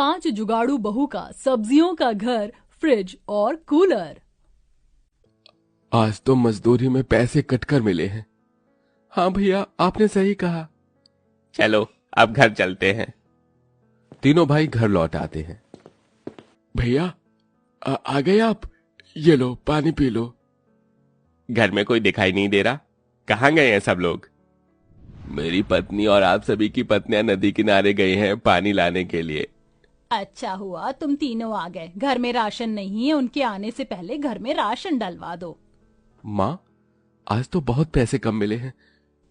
5 जुगाड़ू बहू का सब्जियों का घर, फ्रिज और कूलर। आज तो मजदूरी में पैसे कटकर मिले हैं। हाँ भैया, आपने सही कहा। चलो अब घर चलते हैं। तीनों भाई घर लौट आते हैं। भैया आ गए आप? ये लो पानी पी लो। घर में कोई दिखाई नहीं दे रहा, कहाँ गए हैं सब लोग? मेरी पत्नी और आप सभी की पत्नियां नदी किनारे गई हैं पानी लाने के लिए। अच्छा हुआ तुम तीनों आ गए। घर में राशन नहीं है, उनके आने से पहले घर में राशन डलवा दो। माँ, आज तो बहुत पैसे कम मिले हैं।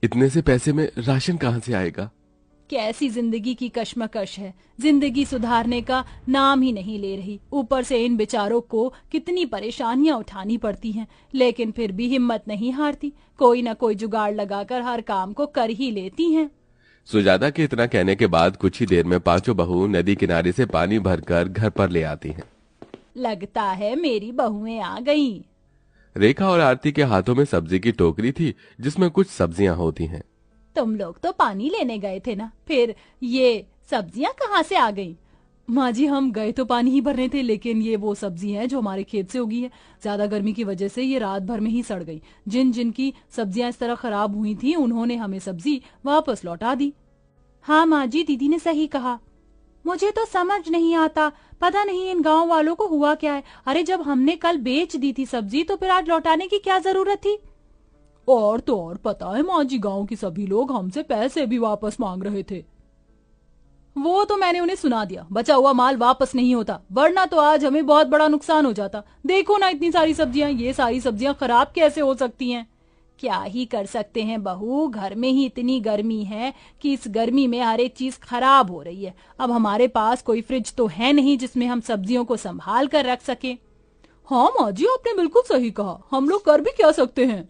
इतने से पैसे में राशन कहाँ से आएगा? कैसी जिंदगी की कश्मकश है। जिंदगी सुधारने का नाम ही नहीं ले रही। ऊपर से इन बेचारों को कितनी परेशानियां उठानी पड़ती हैं, लेकिन फिर भी हिम्मत नहीं हारती। कोई न कोई जुगाड़ लगाकर हर काम को कर ही लेती हैं। सुजाता के इतना कहने के बाद कुछ ही देर में पांचों बहू नदी किनारे से पानी भरकर घर पर ले आती हैं। लगता है मेरी बहुएं आ गईं। रेखा और आरती के हाथों में सब्जी की टोकरी थी जिसमें कुछ सब्जियां होती हैं। तुम लोग तो पानी लेने गए थे ना, फिर ये सब्जियां कहाँ से आ गईं? माँ जी, हम गए तो पानी ही भरने थे, लेकिन ये वो सब्जी है जो हमारे खेत से उगी है। ज्यादा गर्मी की वजह से ये रात भर में ही सड़ गई। जिन जिन की सब्जियां इस तरह खराब हुई थी उन्होंने हमें सब्जी वापस लौटा दी। हाँ माँ जी, दीदी ने सही कहा। मुझे तो समझ नहीं आता, पता नहीं इन गांव वालों को हुआ क्या है। अरे जब हमने कल बेच दी थी सब्जी तो फिर आज लौटाने की क्या जरूरत थी? और तो और पता है माँ जी, गांव के सभी लोग हमसे पैसे भी वापस मांग रहे थे। वो तो मैंने उन्हें सुना दिया, बचा हुआ माल वापस नहीं होता, वरना तो आज हमें बहुत बड़ा नुकसान हो जाता। देखो ना इतनी सारी सब्जियां, ये सारी सब्जियां खराब कैसे हो सकती हैं? क्या ही कर सकते हैं बहू, घर में ही इतनी गर्मी है कि इस गर्मी में हर एक चीज खराब हो रही है। अब हमारे पास कोई फ्रिज तो है नहीं जिसमें हम सब्जियों को संभाल कर रख सके। हाँ माँ जी, आपने बिल्कुल सही कहा, हम लोग कर भी क्या सकते हैं।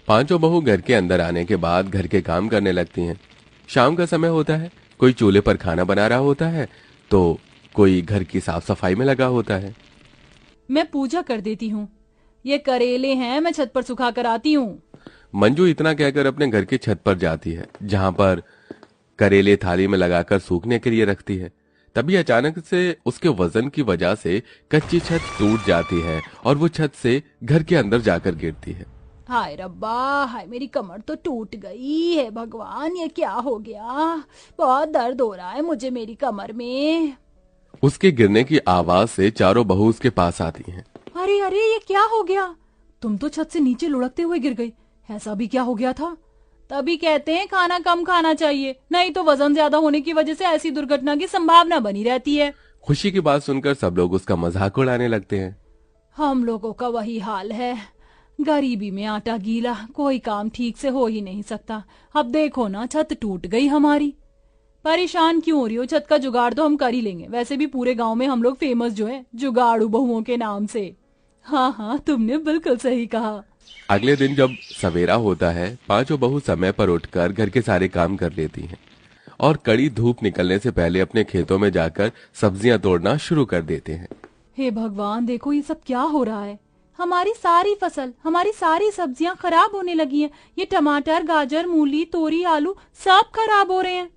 पांचों बहू घर के अंदर आने के बाद घर के काम करने लगती हैं। शाम का समय होता है, कोई चूल्हे पर खाना बना रहा होता है तो कोई घर की साफ सफाई में लगा होता है। मैं पूजा कर देती हूँ। ये करेले हैं, मैं छत पर सुखा कर आती हूँ। मंजू इतना कहकर अपने घर की छत पर जाती है, जहां पर करेले थाली में लगाकर सूखने के लिए रखती है। तभी अचानक से उसके वजन की वजह से कच्ची छत टूट जाती है और वो छत से घर के अंदर जाकर गिरती है। हाय रब्बा, हाय मेरी कमर तो टूट गई है। भगवान, ये क्या हो गया? बहुत दर्द हो रहा है मुझे मेरी कमर में। उसके गिरने की आवाज से चारों बहू उसके पास आती हैं। अरे अरे, ये क्या हो गया? तुम तो छत से नीचे लुढ़कते हुए गिर गई। ऐसा भी क्या हो गया था? तभी कहते हैं खाना कम खाना चाहिए, नहीं तो वजन ज्यादा होने की वजह से ऐसी दुर्घटना की संभावना बनी रहती है। खुशी की बात सुनकर सब लोग उसका मजाक उड़ाने लगते हैं। हम लोगों का वही हाल है, गरीबी में आटा गीला, कोई काम ठीक से हो ही नहीं सकता। अब देखो ना, छत टूट गई हमारी। परेशान क्यों हो रही हो? छत का जुगाड़ तो हम कर ही लेंगे। वैसे भी पूरे गांव में हम लोग फेमस जो है जुगाड़ू बहुओं के नाम से। हाँ हाँ, तुमने बिल्कुल सही कहा। अगले दिन जब सवेरा होता है, पांचों बहू समय पर उठकर घर के सारे काम कर लेती हैं और कड़ी धूप निकलने से पहले अपने खेतों में जाकर सब्जियां तोड़ना शुरू कर देते हैं। हे भगवान, देखो ये सब क्या हो रहा है। हमारी सारी फसल, हमारी सारी सब्जियां खराब होने लगी हैं। ये टमाटर, गाजर, मूली, तोरी, आलू सब खराब हो रहे हैं।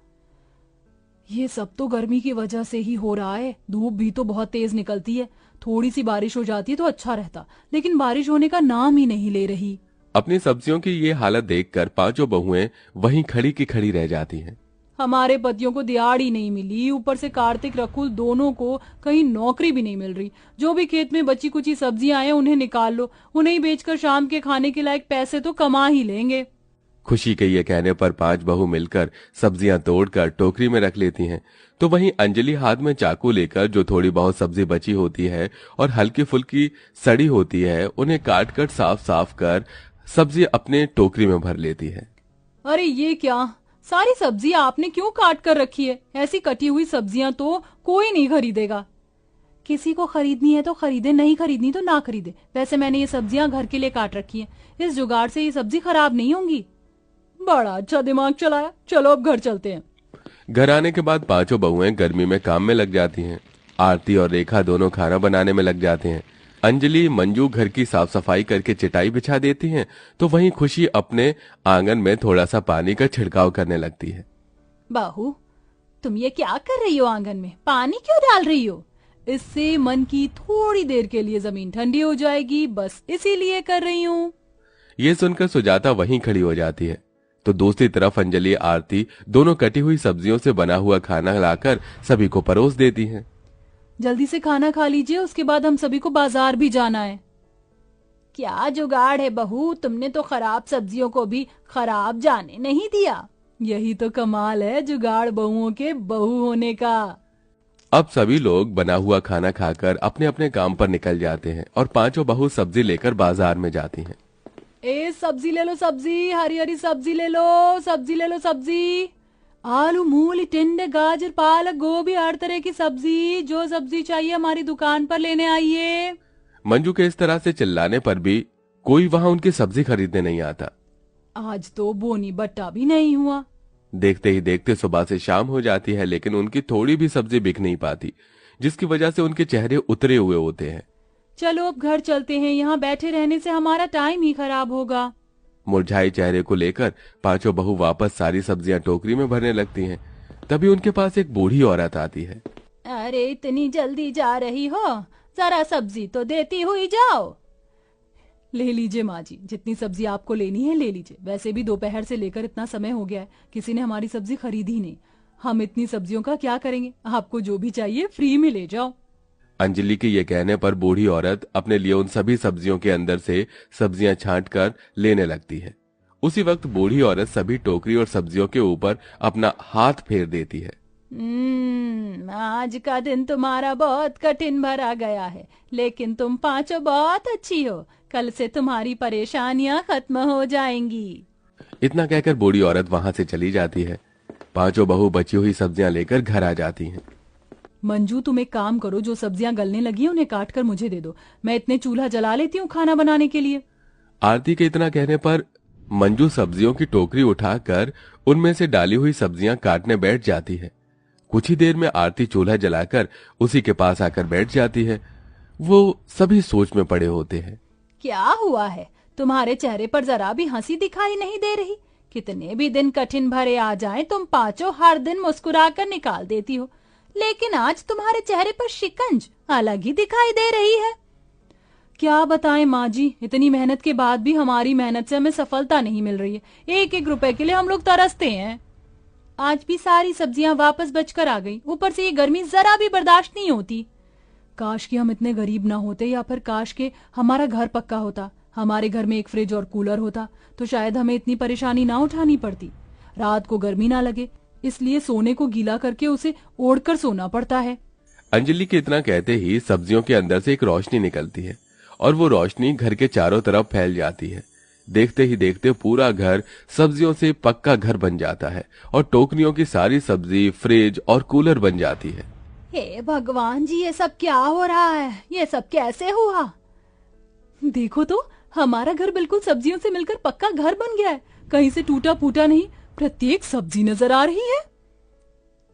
ये सब तो गर्मी की वजह से ही हो रहा है। धूप भी तो बहुत तेज निकलती है। थोड़ी सी बारिश हो जाती तो अच्छा रहता, लेकिन बारिश होने का नाम ही नहीं ले रही। अपनी सब्जियों की ये हालत देखकर पांचों बहुएं वहीं खड़ी की खड़ी रह जाती हैं। हमारे पतियों को दिहाड़ी नहीं मिली, ऊपर से कार्तिक रकुल दोनों को कहीं नौकरी भी नहीं मिल रही। जो भी खेत में बची कुची सब्जियां आए उन्हें निकाल लो, उन्हें बेचकर शाम के खाने के लायक पैसे तो कमा ही लेंगे। खुशी के ये कहने पर पांच बहू मिलकर सब्जियां तोड़कर टोकरी में रख लेती हैं। तो वहीं अंजलि हाथ में चाकू लेकर जो थोड़ी बहुत सब्जी बची होती है और हल्की फुल्की सड़ी होती है, उन्हें काट कर साफ साफ कर सब्जी अपने टोकरी में भर लेती है। अरे ये क्या, सारी सब्जियां आपने क्यों काट कर रखी है? ऐसी कटी हुई सब्जियां तो कोई नहीं खरीदेगा। किसी को खरीदनी है तो खरीदे, नहीं खरीदनी तो ना खरीदे। वैसे मैंने ये सब्जियां घर के लिए काट रखी है, इस जुगाड़ से ये सब्जी खराब नहीं होंगी। बड़ा अच्छा दिमाग चलाया। चलो अब घर चलते हैं। घर आने के बाद पांचों बहुएं गर्मी में काम में लग जाती हैं। आरती और रेखा दोनों खाना बनाने में लग जाते हैं। अंजलि मंजू घर की साफ सफाई करके चटाई बिछा देती हैं, तो वहीं खुशी अपने आंगन में थोड़ा सा पानी का छिड़काव करने लगती है। बाहू, तुम ये क्या कर रही हो आंगन में? पानी क्यों डाल रही हो? इससे मन की थोड़ी देर के लिए जमीन ठंडी हो जाएगी, बस इसीलिए कर रही हूँ। ये सुनकर सुजाता वहीं खड़ी हो जाती है। तो दूसरी तरफ अंजलि आरती दोनों कटी हुई सब्जियों से बना हुआ खाना लाकर सभी को परोस देती हैं। जल्दी से खाना खा लीजिए, उसके बाद हम सभी को बाजार भी जाना है। क्या जुगाड़ है बहू, तुमने तो खराब सब्जियों को भी खराब जाने नहीं दिया। यही तो कमाल है जुगाड़ बहुओं के बहू होने का। अब सभी लोग बना हुआ खाना खाकर अपने अपने काम पर निकल जाते हैं और पांचों बहू सब्जी लेकर बाजार में जाती हैं। ए सब्जी ले लो, सब्जी, हरी हरी सब्जी ले लो, सब्जी ले लो, सब्जी, आलू, मूली, टिंडे, गाजर, पालक, गोभी, हर तरह की सब्जी, जो सब्जी चाहिए हमारी दुकान पर लेने आइए। मंजू के इस तरह से चिल्लाने पर भी कोई वहां उनकी सब्जी खरीदने नहीं आता। आज तो बोनी बट्टा भी नहीं हुआ। देखते ही देखते सुबह से शाम हो जाती है, लेकिन उनकी थोड़ी भी सब्जी बिक नहीं पाती, जिसकी वजह से उनके चेहरे उतरे हुए होते हैं। चलो अब घर चलते हैं, यहाँ बैठे रहने से हमारा टाइम ही खराब होगा। मुरझाए चेहरे को लेकर पांचों बहू वापस सारी सब्जियां टोकरी में भरने लगती हैं। तभी उनके पास एक बूढ़ी औरत आती है। अरे इतनी जल्दी जा रही हो, जरा सब्जी तो देती हुई जाओ। ले लीजिए माँ जी, जितनी सब्जी आपको लेनी है ले लीजिए। वैसे भी दोपहर से लेकर इतना समय हो गया है, किसी ने हमारी सब्जी खरीदी नहीं। हम इतनी सब्जियों का क्या करेंगे? आपको जो भी चाहिए फ्री में ले जाओ। अंजलि के ये कहने पर बूढ़ी औरत अपने लिए उन सभी सब्जियों के अंदर से सब्जियां छांट कर लेने लगती है। उसी वक्त बूढ़ी औरत सभी टोकरी और सब्जियों के ऊपर अपना हाथ फेर देती है। आज का दिन तुम्हारा बहुत कठिन भरा गया है, लेकिन तुम पांचों बहुत अच्छी हो। कल से तुम्हारी परेशानियां खत्म हो जाएंगी। इतना कहकर बूढ़ी औरत वहां से चली जाती है। पांचों बहू बची हुई सब्जियां लेकर घर आ जाती हैं। मंजू तुम एक काम करो, जो सब्जियां गलने लगी हैं उन्हें काट कर मुझे दे दो, मैं इतने चूल्हा जला लेती हूँ खाना बनाने के लिए। आरती के इतना कहने पर मंजू सब्जियों की टोकरी उठाकर उनमें से डाली हुई सब्जियां काटने बैठ जाती है। कुछ ही देर में आरती चूल्हा जलाकर उसी के पास आकर बैठ जाती है। वो सभी सोच में पड़े होते हैं। क्या हुआ है? तुम्हारे चेहरे पर जरा भी हंसी दिखाई नहीं दे रही। कितने भी दिन कठिन भरे आ जाएं, तुम पांचों हर दिन मुस्कुराकर निकाल देती हो, लेकिन आज तुम्हारे चेहरे पर शिकंज अलग ही दिखाई दे रही है। क्या बताएं माँ जी, इतनी मेहनत के बाद भी हमारी मेहनत से हमें सफलता नहीं मिल रही है। एक एक रुपए के लिए हम लोग तरसते हैं। आज भी सारी सब्जियां वापस बचकर आ गई, ऊपर से ये गर्मी जरा भी बर्दाश्त नहीं होती। काश कि हम इतने गरीब ना होते, या फिर काश के हमारा घर पक्का होता, हमारे घर में एक फ्रिज और कूलर होता, तो शायद हमें इतनी परेशानी ना उठानी पड़ती। रात को गर्मी ना लगे, इसलिए सोने को गीला करके उसे ओढ़कर सोना पड़ता है। अंजलि के इतना कहते ही सब्जियों के अंदर से एक रोशनी निकलती है और वो रोशनी घर के चारों तरफ फैल जाती है। देखते ही देखते पूरा घर सब्जियों से पक्का घर बन जाता है और टोकरियों की सारी सब्जी फ्रिज और कूलर बन जाती है। हे भगवान जी, ये सब क्या हो रहा है? ये सब कैसे हुआ? देखो तो, हमारा घर बिल्कुल सब्जियों से मिलकर पक्का घर बन गया है। कहीं से टूटा फूटा नहीं, प्रत्येक सब्जी नजर आ रही है।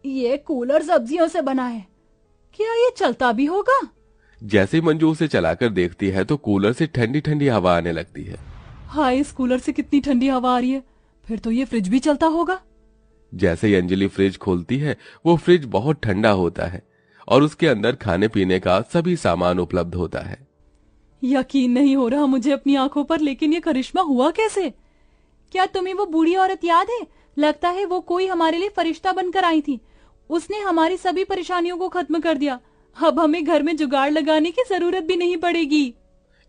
ये कूलर सब्जियों से बना है, क्या ये चलता भी होगा? जैसे ही मंजू उसे चलाकर देखती है तो कूलर से ठंडी ठंडी हवा आने लगती है। हाय, इस कूलर से कितनी ठंडी हवा आ रही है। फिर तो ये फ्रिज भी चलता होगा। जैसे ही अंजलि फ्रिज खोलती है, वो फ्रिज बहुत ठंडा होता है और उसके अंदर खाने पीने का सभी सामान उपलब्ध होता है। यकीन नहीं हो रहा मुझे अपनी आंखों पर, लेकिन ये करिश्मा हुआ कैसे? क्या तुम्हें वो बूढ़ी औरत याद है? लगता है वो कोई हमारे लिए फरिश्ता बनकर आई थी। उसने हमारी सभी परेशानियों को खत्म कर दिया। अब हमें घर में जुगाड़ लगाने की जरूरत भी नहीं पड़ेगी।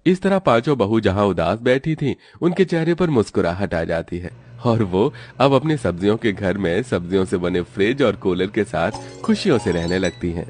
इस तरह पांचों बहू जहां उदास बैठी थीं, उनके चेहरे पर मुस्कुराहट आ जाती है और वो अब अपनी सब्जियों के घर में सब्जियों से बने फ्रिज और कूलर के साथ खुशियों से रहने लगती हैं।